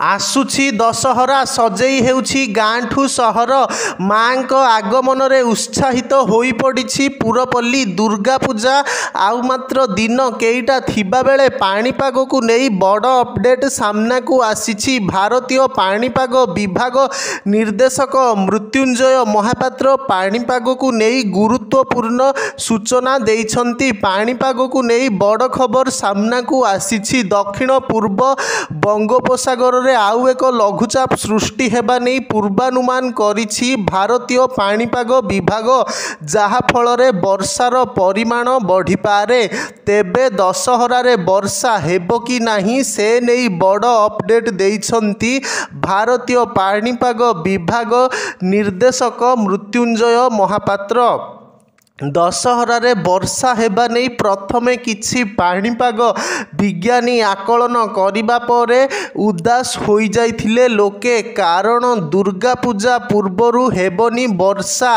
आसुछि दशहरा सजेई हेउछि गाँठू सहर माँक आगमन उत्साहित होई पड़िछि पुरपल्ली दुर्गा पूजा आउ मात्र दिन केईटा थिबा बेले पाणीपाग को नहीं बड़ अपडेट सामना को आसीछि। भारतीय पाणीपाग विभाग निर्देशक मृत्युंजय महापात्र पाणीपाग को नहीं गुरुत्वपूर्ण सूचना देइछन्ति। पाणीपाग को नहीं बड़ खबर सामना को आसीछि। दक्षिण पूर्व बंगोपसागर आउ एक लघुचाप सृष्टि हेबा नहीं पूर्वानुमान करिछि भारतीय पाणीपाग विभाग, जहा फल रे वर्षार परिमाण बढ़ी पारे। तेबे दशहरारे वर्षा हेबो कि नाही से नहीं बड़ अपडेट देइछन्ति भारतीय पाणीपाग विभाग निर्देशक मृत्युंजय महापात्र। दशहरारे वर्षा हेबा नहीं प्रथमे किछि पाणीपाग विज्ञानी आकलन करिबा परे उदास होई जाइथिले लोके, कारण दुर्गा पूजा पूर्वरु हेबनी वर्षा।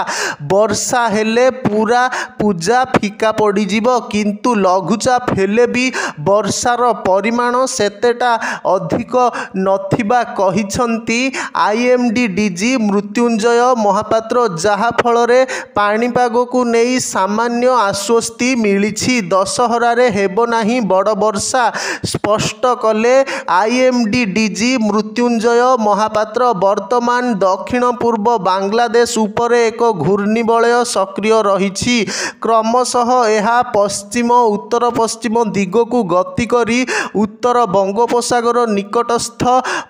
वर्षा हेले पूरा पूजा फीका पड़ी जिवो, किंतु लघुचाप हेले भी वर्षार परिमाण सेतेटा अधिक नथिबा कहिछन्ति आईएमडी डीजी मृत्युंजय महापात्र, जहा फल रे पाणीपाग को नहीं सामान्य आश्वस्ति मिली। दशहरारे हेबो नाही बड़ वर्षा स्पष्ट कले आईएमडी डीजी मृत्युंजय महापात्र। वर्तमान दक्षिण पूर्व बांग्लादेश उपरे एक घूर्णिबलय सक्रिय रही, क्रमशः यह पश्चिम उत्तर पश्चिम दिगकू गति करी उत्तर बंगोपसागर निकटस्थ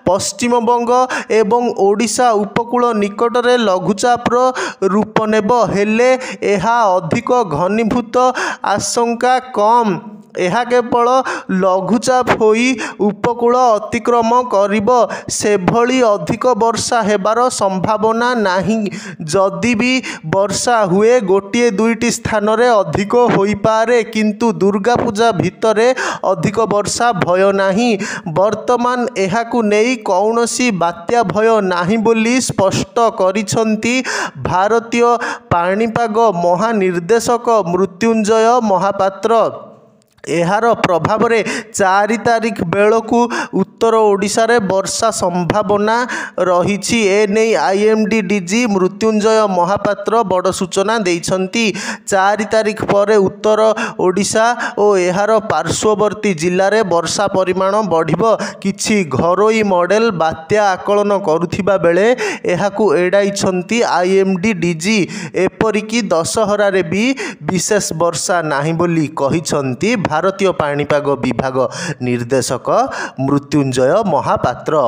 पश्चिम बंग एवं ओडिशा उपकूल निकटरे लघुचापर रूप नेब। हेले यह अधिक घनीभूत आशंका कम, यह केवल लघुचाप होई उपकूल अतिक्रम करिबो, सेभली अधिक वर्षा हेबार संभावना नाही। जदि भी वर्षा हुए गोटे दुईटी स्थान रे अधिक होई पारे, किंतु दुर्गा पूजा भितरे अधिक वर्षा भय नाही। वर्तमान एहाकू नेई कौनसी बात्या भय नाही बोली स्पष्ट करिछन्ति भारतीय पाणीपाग महानिर्देशक मृत्युंजय महापात्र। एहार प्रभाव रे 4 तारिख बेलू उत्तर ओडिशा रे वर्षा संभावना रही। एने आईएमडी डीजी मृत्युंजय महापात्र बड़ सूचना देइछन्ति। 4 तारिख पर उत्तर ओडिशा और एहार पार्श्ववर्ती जिले में वर्षा परिमाण बढ़िबो। किछि घरोई मॉडल बात्या आकलन करुथिबा बेले एहाकू एडाइछन्ति आईएमडी डीजी। एपरिकी दशहरा रे भी विशेष वर्षा नाही बोली कहिछन्ति भारतीय पाणीपाग विभाग निर्देशक मृत्युंजय महापात्र।